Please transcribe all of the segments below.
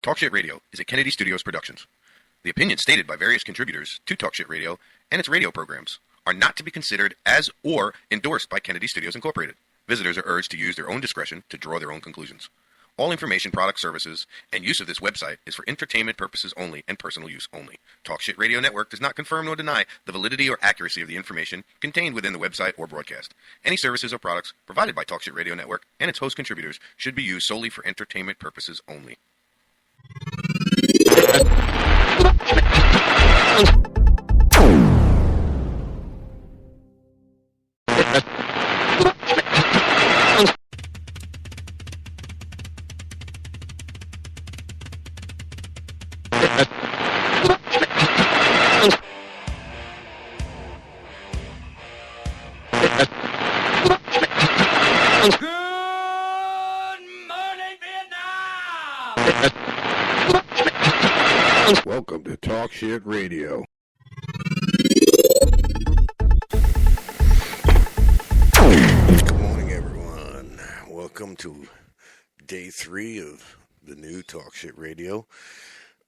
Talk Shit Radio is a Kennedy Studios Productions. The opinions stated by various contributors to Talk Shit Radio and its radio programs are not to be considered as or endorsed by Kennedy Studios Incorporated. Visitors are urged to use their own discretion to draw their own conclusions. All information, products, services, and use of this website is for entertainment purposes only and personal use only. Talk Shit Radio Network does not confirm nor deny the validity or accuracy of the information contained within the website or broadcast. Any services or products provided by Talk Shit Radio Network and its host contributors should be used solely for entertainment purposes only. Welcome to Talk Shit Radio. Good morning, everyone. Welcome to day 3 of the new Talk Shit Radio.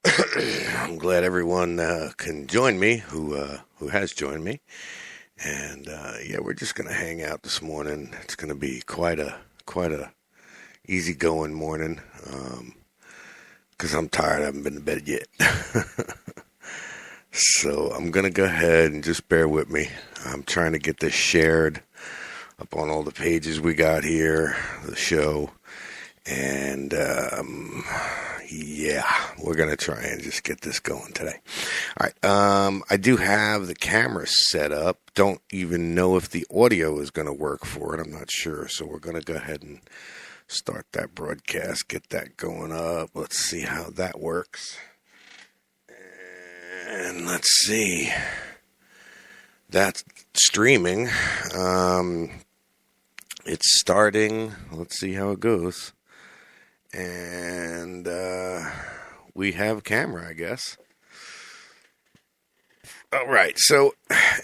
I'm glad everyone can join me who has joined me. And we're just gonna hang out this morning. It's gonna be quite a easygoing morning. Because I'm tired, I haven't been to bed yet. So I'm going to go ahead and just bear with me. I'm trying to get this shared up on all the pages we got here, the show. And, we're going to try and just get this going today. All right, I do have the camera set up. Don't even know if the audio is going to work for it. I'm not sure. So we're going to go ahead and start that broadcast, get that going up. Let's see how that works. And let's see. That's streaming. It's starting. Let's see how it goes. And we have a camera, I guess. All right. So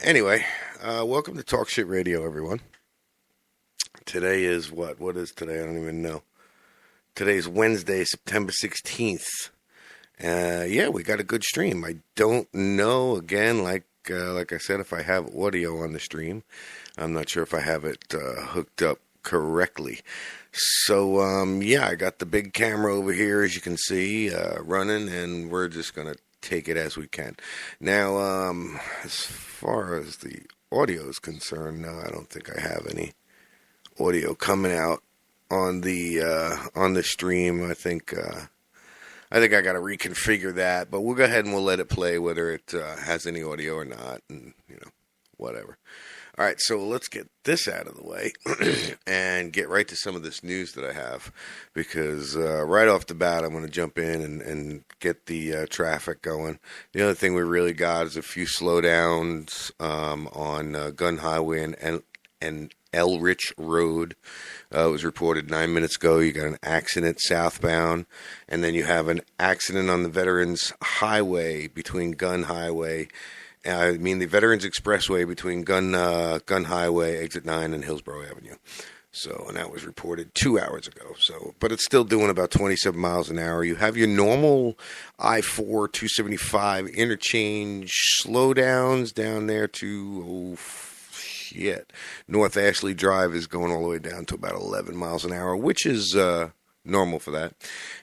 anyway, welcome to Talk Shit Radio, everyone. Today is what? What is today? I don't even know. Today's Wednesday, September 16th. We got a good stream. I don't know, again, like I said, if I have audio on the stream. I'm not sure if I have it hooked up correctly. So, I got the big camera over here, as you can see, running, and we're just going to take it as we can. Now, as far as the audio is concerned, no, I don't think I have any audio coming out on the stream. I think I got to reconfigure that, but we'll go ahead and we'll let it play whether it has any audio or not, and whatever. All right, so let's get this out of the way and get right to some of this news that I have, because right off the bat I'm going to jump in and get the traffic going. The other thing we really got is a few slowdowns on Gun Highway and Elrich Road. It was reported 9 minutes ago. You got an accident southbound, and then you have an accident on the Veterans Highway between Gun Highway. The Veterans Expressway between Gun Highway, Exit 9, and Hillsborough Avenue. So, and that was reported 2 hours ago. So, but it's still doing about 27 miles an hour. You have your normal I-4 275 interchange slowdowns down there to North Ashley Drive is going all the way down to about 11 miles an hour, which is normal for that.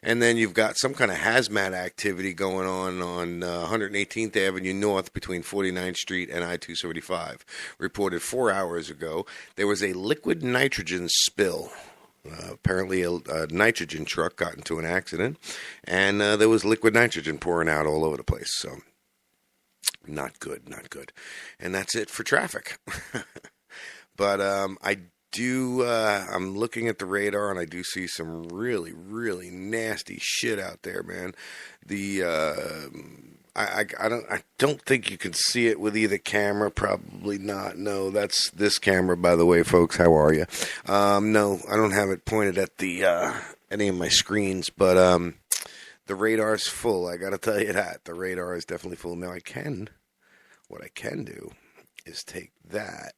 And then you've got some kind of hazmat activity going on 118th Avenue North between 49th Street and I-275. Reported 4 hours ago, there was a liquid nitrogen spill. Apparently a nitrogen truck got into an accident, and there was liquid nitrogen pouring out all over the place. So not good. And that's it for traffic. But I'm looking at the radar, and I do see some really, really nasty shit out there, man. I don't think you can see it with either camera. Probably not. No, that's this camera, by the way, folks. How are you? No, I don't have it pointed at any of my screens, but the radar's full. I got to tell you that the radar is definitely full. Now what I can do is take that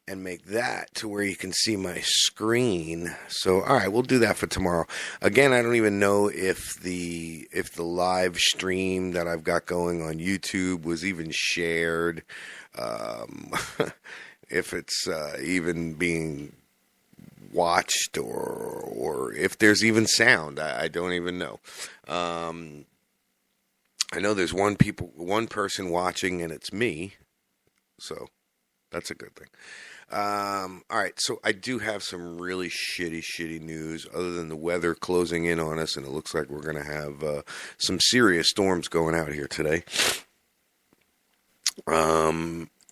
and make that to where you can see my screen. So, all right, we'll do that for tomorrow. Again, I don't even know if the live stream that I've got going on YouTube was even shared, if it's even being watched, or if there's even sound. I don't even know. I know there's one person watching, and it's me, so that's a good thing. All right, so I do have some really shitty news other than the weather closing in on us, and it looks like we're going to have some serious storms going out here today.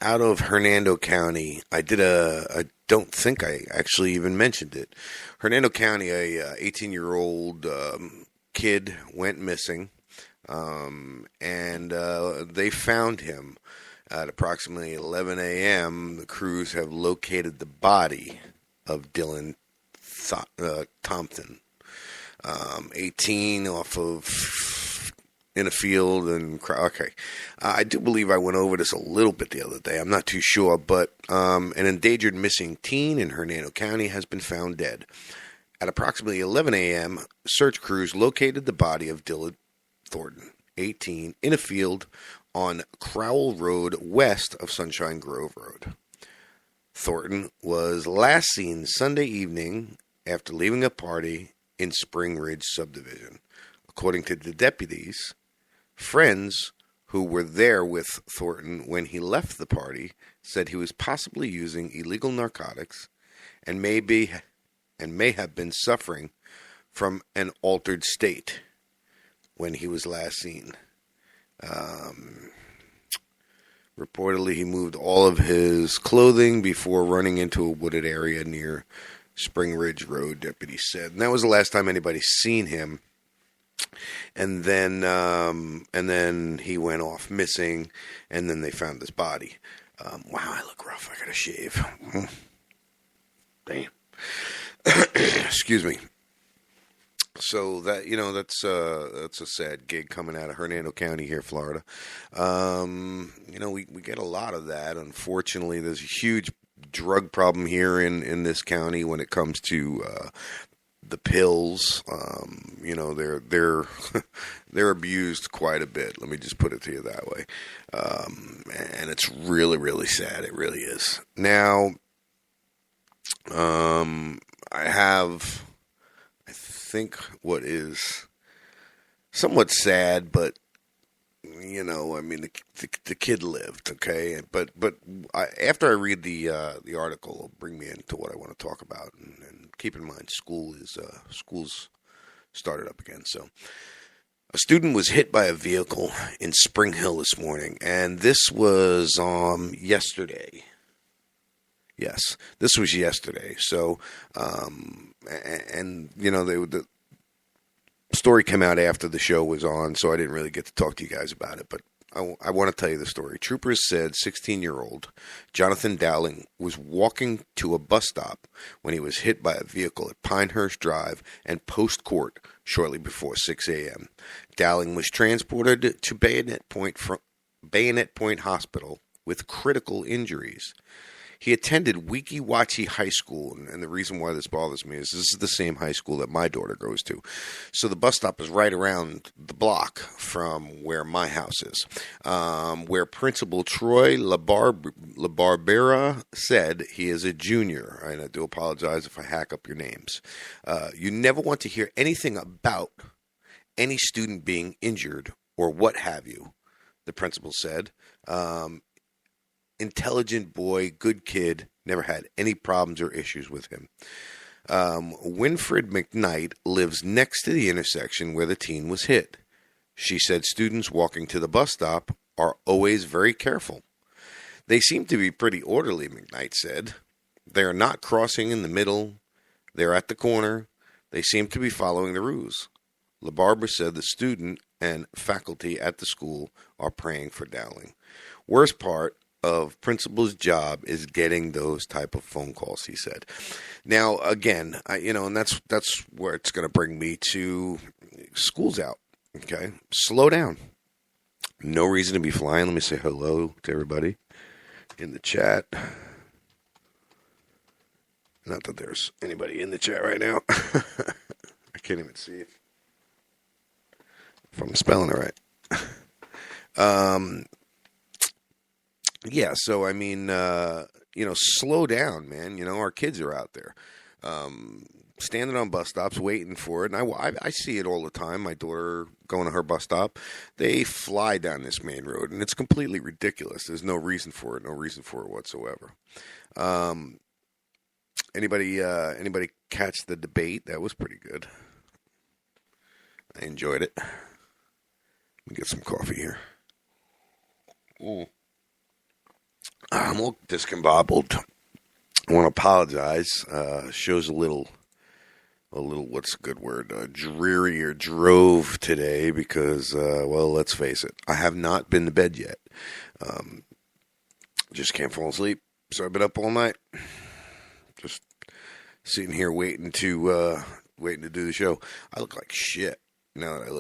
Out of Hernando County, I don't think I actually even mentioned it. Hernando County, a 18-year-old kid went missing, and they found him. At approximately 11 a.m., the crews have located the body of Dylan Thompson, 18, off of in a field. And okay, I do believe I went over this a little bit the other day. I'm not too sure, but an endangered missing teen in Hernando County has been found dead. At approximately 11 a.m., search crews located the body of Dylan Thornton, 18, in a field on Crowell Road west of Sunshine Grove Road. Thornton was last seen Sunday evening after leaving a party in Spring Ridge subdivision. According to the deputies, friends who were there with Thornton when he left the party said he was possibly using illegal narcotics and may have been suffering from an altered state when he was last seen. Reportedly, he moved all of his clothing before running into a wooded area near Spring Ridge Road, deputies said. And that was the last time anybody seen him. And then he went off missing, and then they found his body. Wow, I look rough. I gotta shave. Damn. Excuse me. So that, that's a sad gig coming out of Hernando County here, Florida. We get a lot of that. Unfortunately, there's a huge drug problem here in this county when it comes to the pills. They're abused quite a bit. Let me just put it to you that way. And it's really, really sad. It really is. Now, I think what is somewhat sad, but the kid lived, okay. But after I read the article, it'll bring me into what I want to talk about. And keep in mind, school's started up again. So, a student was hit by a vehicle in Spring Hill this morning, and this was yesterday. Yes, this was yesterday. So, the story came out after the show was on, so I didn't really get to talk to you guys about it. But I want to tell you the story. Troopers said 16-year-old Jonathan Dowling was walking to a bus stop when he was hit by a vehicle at Pinehurst Drive and Post Court shortly before 6 a.m. Dowling was transported to Bayonet Point Hospital with critical injuries. He attended Weeki Wachee High School, and the reason why this bothers me is this is the same high school that my daughter goes to. So the bus stop is right around the block from where my house is, where Principal Troy LaBarbera said he is a junior. And I do apologize if I hack up your names. You never want to hear anything about any student being injured or what have you, the principal said. Intelligent boy, good kid, never had any problems or issues with him. Winfred McKnight lives next to the intersection where the teen was hit. She said students walking to the bus stop are always very careful. They seem to be pretty orderly, McKnight said. They are not crossing in the middle. They're at the corner. They seem to be following the rules. LaBarbera said the student and faculty at the school are praying for Dowling. Worst part of principal's job is getting those type of phone calls, he said. Now, again, and that's where it's going to bring me to. School's out, okay? Slow down. No reason to be flying. Let me say hello to everybody in the chat. Not that there's anybody in the chat right now. I can't even see if I'm spelling it right. Yeah, so I mean, slow down, man. Our kids are out there, standing on bus stops waiting for it. And I see it all the time. My daughter going to her bus stop, they fly down this main road, and it's completely ridiculous. There's no reason for it whatsoever. Anybody catch the debate? That was pretty good. I enjoyed it. Let me get some coffee here. I'm all discombobbled. I want to apologize. Show's a little, what's a good word? Dreary or drove today because, let's face it, I have not been to bed yet. Just can't fall asleep. So I've been up all night. Just sitting here waiting to do the show. I look like shit. Now that I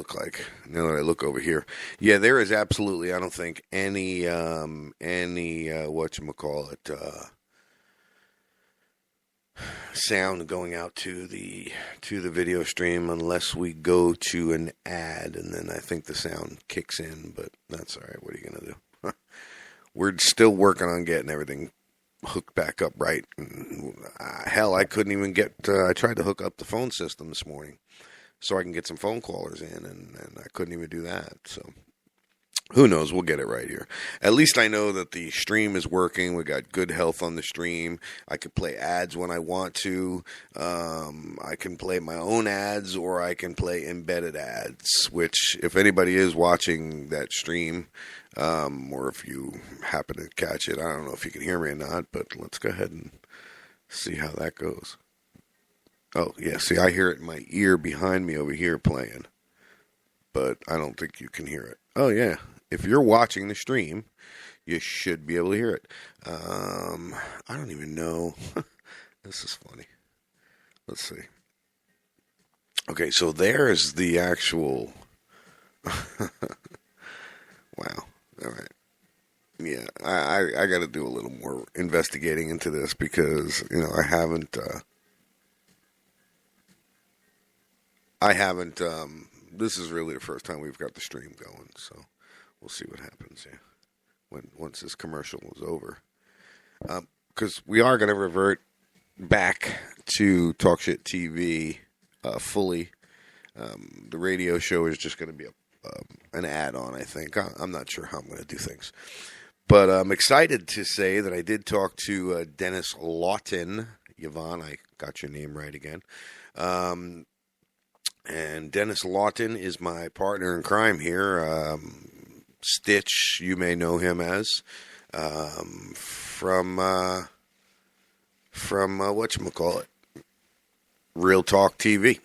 look over here. Yeah, there is absolutely, I don't think, any whatchamacallit, sound going out to the video stream unless we go to an ad, and then I think the sound kicks in, but that's all right. What are you going to do? We're still working on getting everything hooked back up right. Hell, I couldn't even I tried to hook up the phone system this morning so I can get some phone callers in, and I couldn't even do that. So who knows? We'll get it right here. At least I know that the stream is working. We got good health on the stream. I can play ads when I want to. I can play my own ads, or I can play embedded ads, which if anybody is watching that stream, or if you happen to catch it, I don't know if you can hear me or not, but let's go ahead and see how that goes. Oh, yeah, see, I hear it in my ear behind me over here playing, but I don't think you can hear it. Oh, yeah, if you're watching the stream, you should be able to hear it. I don't even know. This is funny. Let's see. Okay, so there's the actual... Wow. All right. Yeah, I got to do a little more investigating into this because, I haven't... this is really the first time we've got the stream going, so we'll see what happens, yeah, once this commercial is over. Because we are going to revert back to Talk Shit TV fully. The radio show is just going to be an add-on, I think. I'm not sure how I'm going to do things. But I'm excited to say that I did talk to Dennis Lawton. Yvonne, I got your name right again. And Dennis Lawton is my partner in crime here. Stitch, you may know him as, from whatchamacallit, Real Talk TV.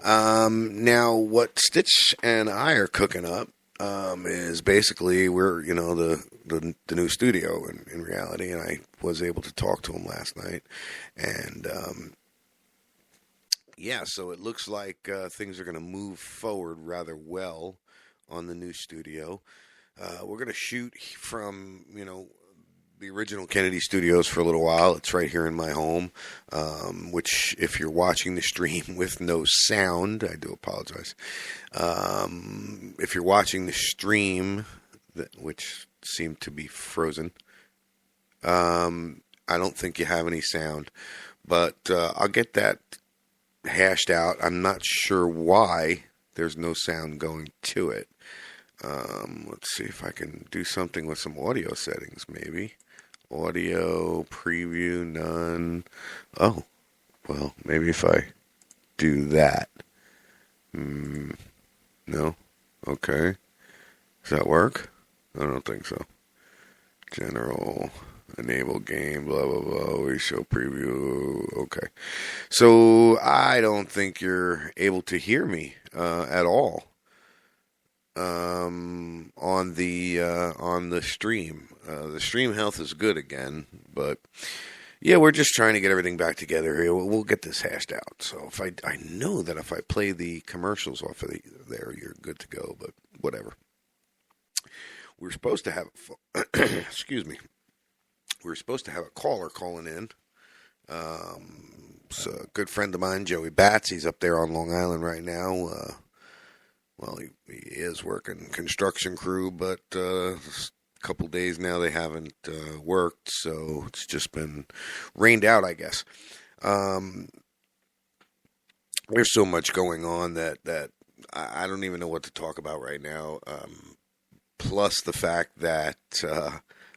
Now, what Stitch and I are cooking up is basically we're, the new studio in reality, and I was able to talk to him last night, and yeah, so it looks like things are going to move forward rather well on the new studio. We're going to shoot from, the original Kennedy Studios for a little while. It's right here in my home, which if you're watching the stream with no sound, I do apologize. If you're watching the stream, which seemed to be frozen, I don't think you have any sound, but I'll get that hashed out. I'm not sure why there's no sound going to it. Let's see if I can do something with some audio settings, maybe. Audio, preview, none. Oh, well, maybe if I do that. No? Okay. Does that work? I don't think so. General, enable game, blah, blah, blah. We show preview. Okay. So I don't think you're able to hear me at all on the stream. The stream health is good again, but yeah, we're just trying to get everything back together here. We'll get this hashed out. So if I know that if I play the commercials off of there, you're good to go, but whatever. We're supposed to have excuse me. We were supposed to have a caller calling in It's a good friend of mine, Joey Batts. He's up there on Long Island right now. Well, he is working construction crew, but a couple days now they haven't worked, so it's just been rained out, I guess. There's so much going on that I don't even know what to talk about right now. Plus the fact that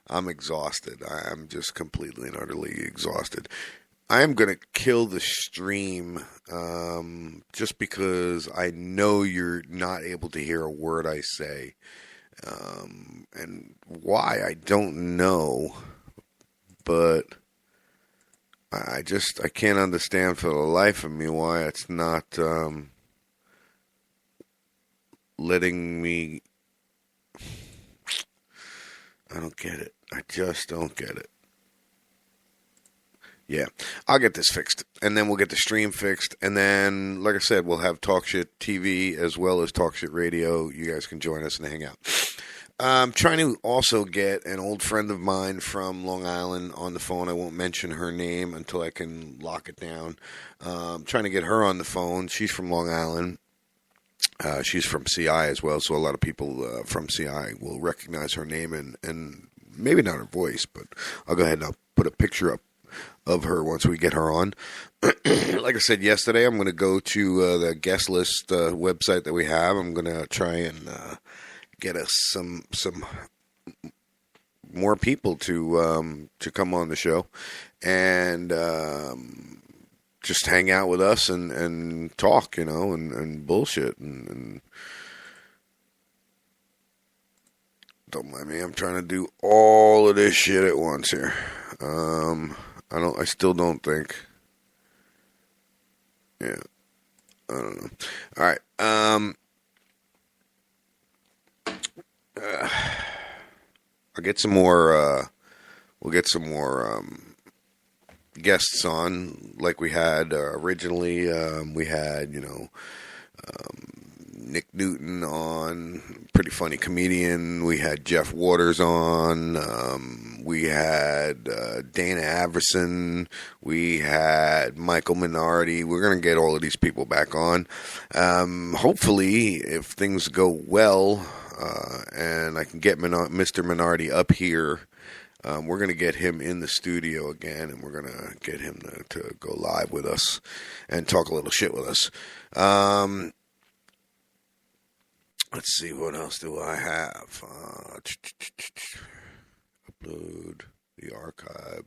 I'm exhausted. I'm just completely and utterly exhausted. I am going to kill the stream just because I know you're not able to hear a word I say. And why, I don't know. But I can't understand for the life of me why it's not letting me. I don't get it. I just don't get it. Yeah, I'll get this fixed, and then we'll get the stream fixed, and then, like I said, we'll have Talk Shit TV as well as Talk Shit Radio. You guys can join us and hang out. I'm trying to also get an old friend of mine from Long Island on the phone. I won't mention her name until I can lock it down. I'm trying to get her on the phone. She's from Long Island. She's from CI as well, so a lot of people from CI will recognize her name and maybe not her voice, but I'll go ahead and I'll put a picture up of her once we get her on. Like I said yesterday, I'm going to go to the guest list website that we have. I'm going to try and get us some more people to come on the show and just hang out with us and talk, and bullshit and don't mind me. I'm trying to do all of this shit at once here. I still don't think. Yeah. I don't know. All right. I'll get some more, we'll get some more, guests on like we had originally. We had, Nick Newton on, pretty funny comedian. We had Jeff Waters on. We had Dana Averson. We had Michael Minardi. We're going to get all of these people back on. Hopefully, if things go well and I can get Mr. Minardi up here, we're going to get him in the studio again, and we're going to get him to go live with us and talk a little shit with us. Let's see, what else do I have? Upload the archive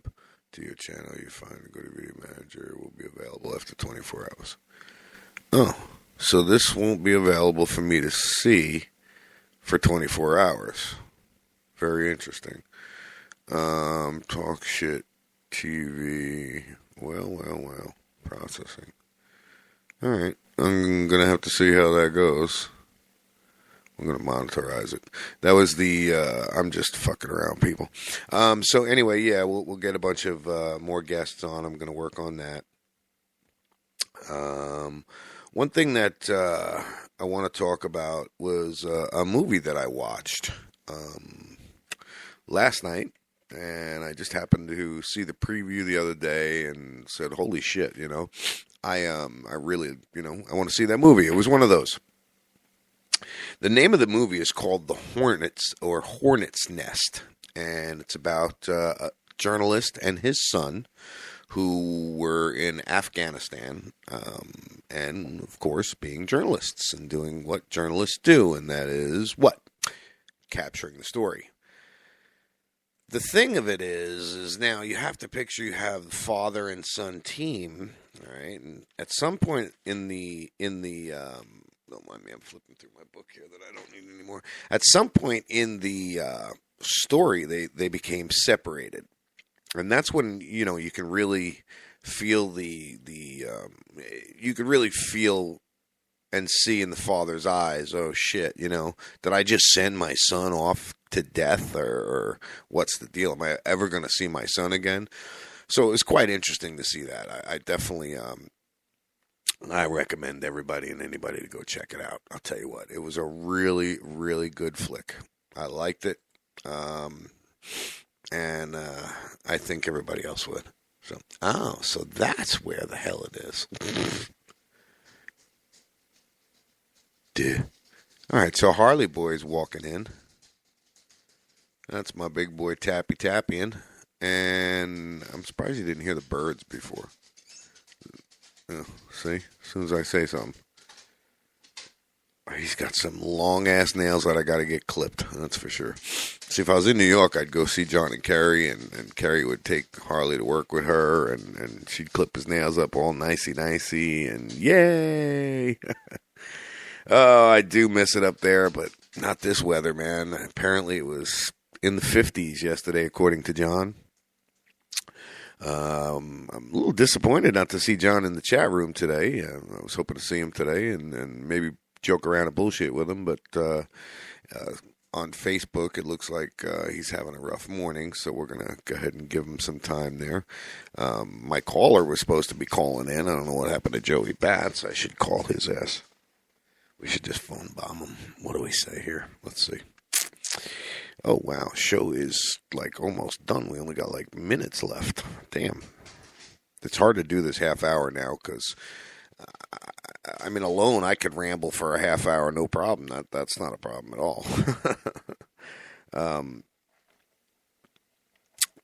to your channel. You find a good video manager will be available after 24 hours. Oh, so this won't be available for me to see for 24 hours. Very interesting. Talk Shit TV. Well. Processing. All right. I'm going to have to see how that goes. I'm going to monetize it. That was the, I'm just fucking around, people. So anyway, yeah, we'll get a bunch of more guests on. I'm going to work on that. One thing that I want to talk about was a movie that I watched last night. And I just happened to see the preview the other day and said, holy shit, I really, I want to see that movie. It was one of those. The name of the movie is called The Hornet's Nest, and it's about a journalist and his son who were in Afghanistan, and of course being journalists and doing what journalists do, and that is what? Capturing the story. The thing of it is now you have to picture you have the father and son team, all right? And at some point in the don't mind me, I'm flipping through my book here that I don't need anymore. At some point in the story, they became separated, and that's when you can really feel you can really feel and see in the father's eyes, oh shit, did I just send my son off to death, or what's the deal? Am I ever going to see my son again? So it was quite interesting to see that. I definitely, I recommend everybody and anybody to go check it out. I'll tell you what, it was a really, really good flick. I liked it, and I think everybody else would. So that's where the hell it is. Duh. All right, so Harley Boy's walking in. That's my big boy Tappy Tapping. And I'm surprised you didn't hear the birds before. Oh, see? As soon as I say something. He's got some long-ass nails that I got to get clipped, that's for sure. See, if I was in New York, I'd go see John and Carrie, and Carrie would take Harley to work with her, and she'd clip his nails up all nicey, and yay! Oh, I do miss it up there, but not this weather, man. Apparently it was in the 50s yesterday, according to John. I'm a little disappointed not to see John in the chat room today. I was hoping to see him today and maybe joke around and bullshit with him, but on Facebook it looks like he's having a rough morning, so we're going to go ahead and give him some time there. My caller was supposed to be calling in. I don't know what happened to Joey Bats. I should call his ass. We should just phone bomb him. What do we say here? Let's see. Oh, wow. Show is like almost done. We only got like minutes left. Damn. It's hard to do this half hour now because, I mean, alone I could ramble for a half hour, no problem. That's not a problem at all.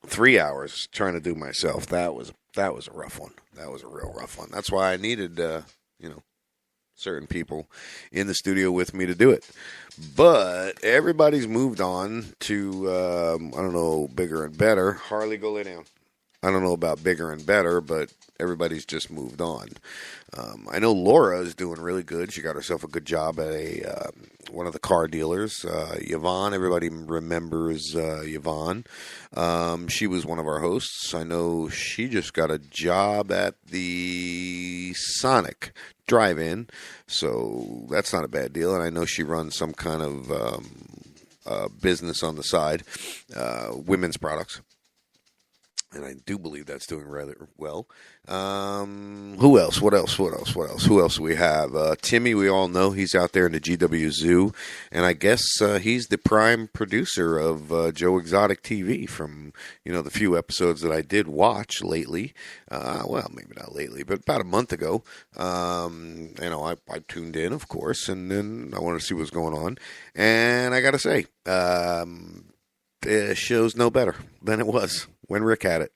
3 hours trying to do myself. That was a rough one. That was a real rough one. That's why I needed, certain people in the studio with me to do it. But everybody's moved on to, I don't know, bigger and better. Harley, go lay down. I don't know about bigger and better, but everybody's just moved on. I know Laura is doing really good. She got herself a good job at one of the car dealers. Yvonne, everybody remembers Yvonne. She was one of our hosts. I know she just got a job at the Sonic Drive-In, so that's not a bad deal. And I know she runs some kind of business on the side, women's products. And I do believe that's doing rather well. Who else? What else? Who else do we have? Timmy, we all know. He's out there in the GW Zoo. And I guess he's the prime producer of Joe Exotic TV from, the few episodes that I did watch lately. Well, maybe not lately, but about a month ago. I tuned in, of course, and then I wanted to see what's going on. And I got to say, the show's no better than it was when Rick had it.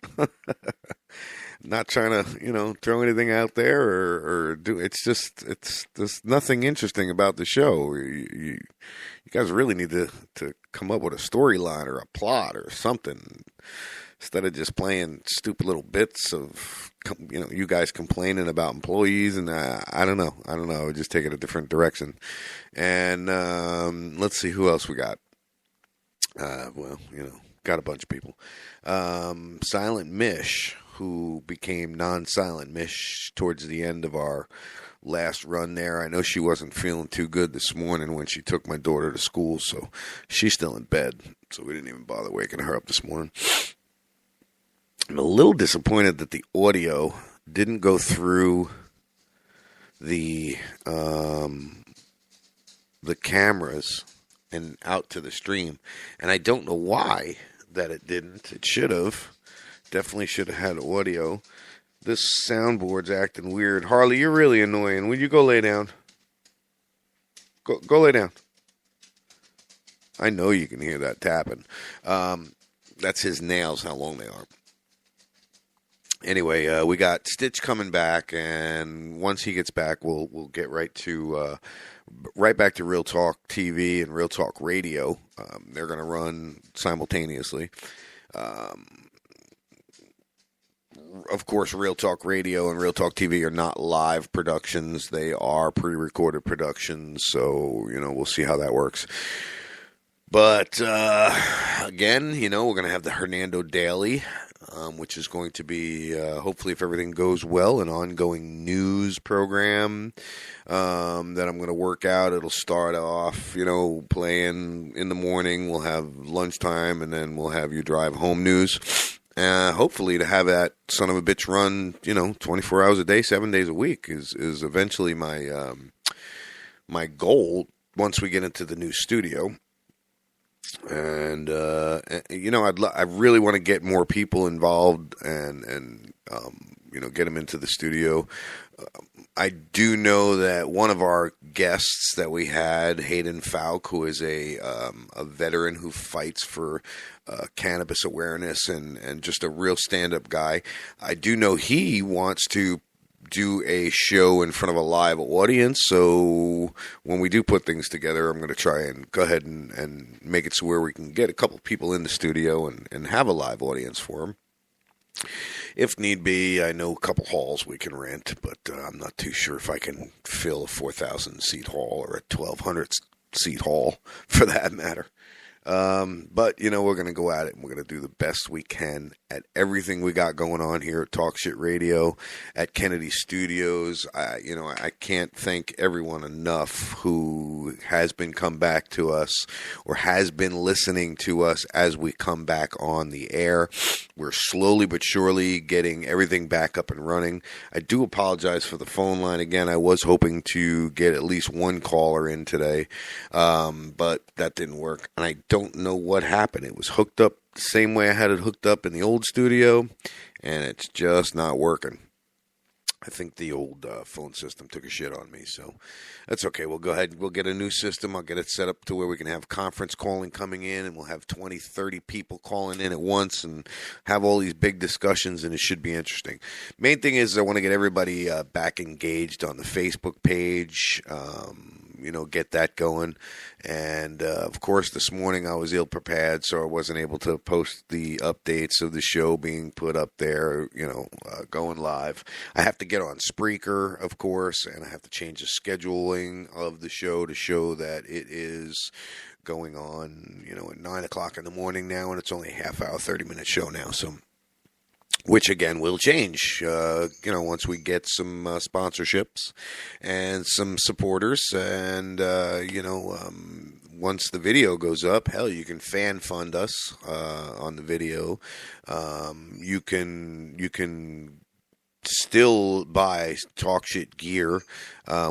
Not trying to, throw anything out there or do. There's nothing interesting about the show. You guys really need to come up with a storyline or a plot or something instead of just playing stupid little bits of, you guys complaining about employees. And I don't know. Just take it a different direction. And let's see who else we got. Got a bunch of people. Silent Mish, who became non-Silent Mish towards the end of our last run there. I know she wasn't feeling too good this morning when she took my daughter to school, so she's still in bed, so we didn't even bother waking her up this morning. I'm a little disappointed that the audio didn't go through the cameras and out to the stream, and I don't know why that it didn't. It should have. Definitely should have had audio. This soundboard's acting weird. Harley, you're really annoying. Will you go lay down? Go lay down. I know you can hear that tapping. That's his nails, how long they are. Anyway, we got Stitch coming back, and once he gets back, we'll get right back to Real Talk TV and Real Talk Radio. They're going to run simultaneously. Of course, Real Talk Radio and Real Talk TV are not live productions. They are pre-recorded productions, so, we'll see how that works. But, again, we're going to have the Hernando Daily, which is going to be, hopefully, if everything goes well, an ongoing news program that I'm going to work out. It'll start off, playing in the morning. We'll have lunchtime, and then we'll have You Drive Home News. Hopefully to have that son of a bitch run, 24 hours a day, 7 days a week is eventually my my goal once we get into the new studio. And I really want to get more people involved and get them into the studio. I do know that one of our guests that we had, Hayden Falk, who is a veteran who fights for cannabis awareness and just a real stand-up guy. I do know he wants to do a show in front of a live audience. So when we do put things together, I'm going to try and go ahead and make it so where we can get a couple people in the studio and have a live audience for them. If need be, I know a couple halls we can rent, but I'm not too sure if I can fill a 4,000-seat hall or a 1,200-seat hall, for that matter. But, we're going to go at it, and we're going to do the best we can at everything we got going on here at Talk Shit Radio, at Kennedy Studios. I can't thank everyone enough who has been come back to us or has been listening to us as we come back on the air. We're slowly but surely getting everything back up and running. I do apologize for the phone line again. I was hoping to get at least one caller in today, but that didn't work, and I don't know what happened. It was hooked up the same way I had it hooked up in the old studio, and it's just not working. I think the old phone system took a shit on me, so that's okay. We'll go ahead. We'll get a new system. I'll get it set up to where we can have conference calling coming in, and we'll have 20, 30 people calling in at once and have all these big discussions, and it should be interesting. Main thing is I want to get everybody back engaged on the Facebook page, get that going. And, of course, this morning I was ill-prepared, so I wasn't able to post the updates of the show being put up there, going live. I have to get on Spreaker, of course, and I have to change the scheduling of the show to show that it is going on, at 9 o'clock in the morning now, and it's only a half-hour, 30-minute show now, so... Which, again, will change, once we get some sponsorships and some supporters. And, once the video goes up, hell, you can fan fund us on the video. You can still buy Talk Shit gear.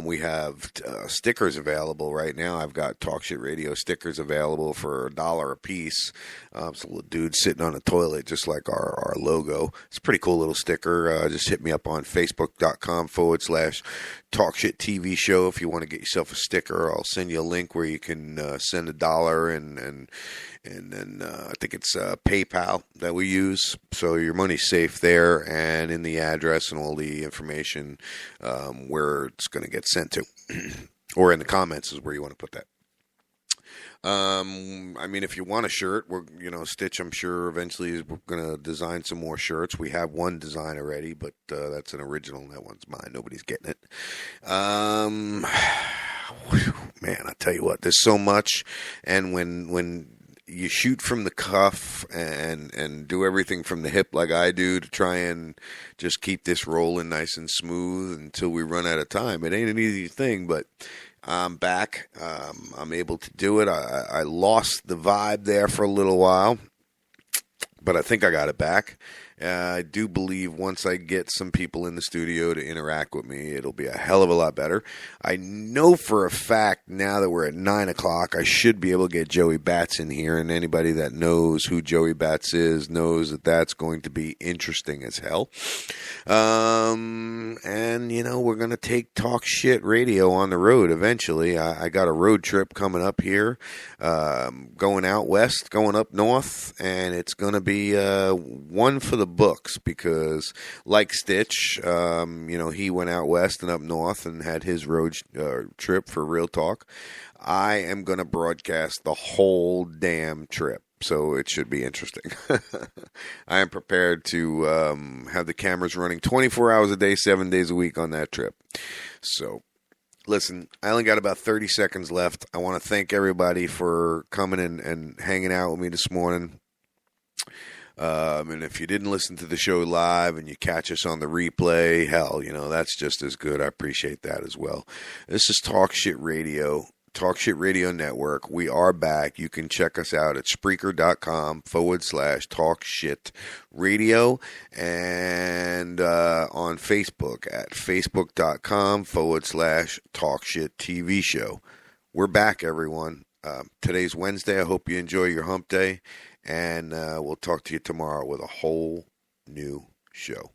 We have stickers available right now. I've got Talk Shit Radio stickers available for $1 a piece. It's a little dude sitting on a toilet just like our logo. It's a pretty cool little sticker. Just hit me up on Facebook.com/Talk Shit TV show if you want to get yourself a sticker. I'll send you a link where you can send $1 and then I think it's PayPal that we use. So your money's safe there and in the address and all the information where it's going to get sent to. Or in the comments is where you want to put that. If you want a shirt, Stitch, I'm sure eventually is going to design some more shirts. We have one design already, but that's an original, and that one's mine. Nobody's getting it. Man, I tell you what, there's so much, and when you shoot from the cuff and do everything from the hip like I do to try and just keep this rolling nice and smooth until we run out of time. It ain't an easy thing, but I'm back. I'm able to do it. I lost the vibe there for a little while, but I think I got it back. I do believe once I get some people in the studio to interact with me, it'll be a hell of a lot better. I know for a fact now that we're at 9 o'clock, I should be able to get Joey Bats in here, and anybody that knows who Joey Bats is knows that that's going to be interesting as hell. We're going to take Talk Shit Radio on the road eventually. I got a road trip coming up here, going out west, going up north, and it's going to be one for the books because, like Stitch, he went out west and up north and had his road trip for Real Talk. I am going to broadcast the whole damn trip, so it should be interesting. I am prepared to have the cameras running 24 hours a day, 7 days a week on that trip. So, listen, I only got about 30 seconds left. I want to thank everybody for coming and hanging out with me this morning. And if you didn't listen to the show live and you catch us on the replay, hell, that's just as good. I appreciate that as well. This is Talk Shit Radio, Talk Shit Radio Network. We are back. You can check us out at Spreaker.com/Talk Shit Radio and on Facebook at Facebook.com/Talk Shit TV show. We're back, everyone. Today's Wednesday. I hope you enjoy your hump day, and we'll talk to you tomorrow with a whole new show.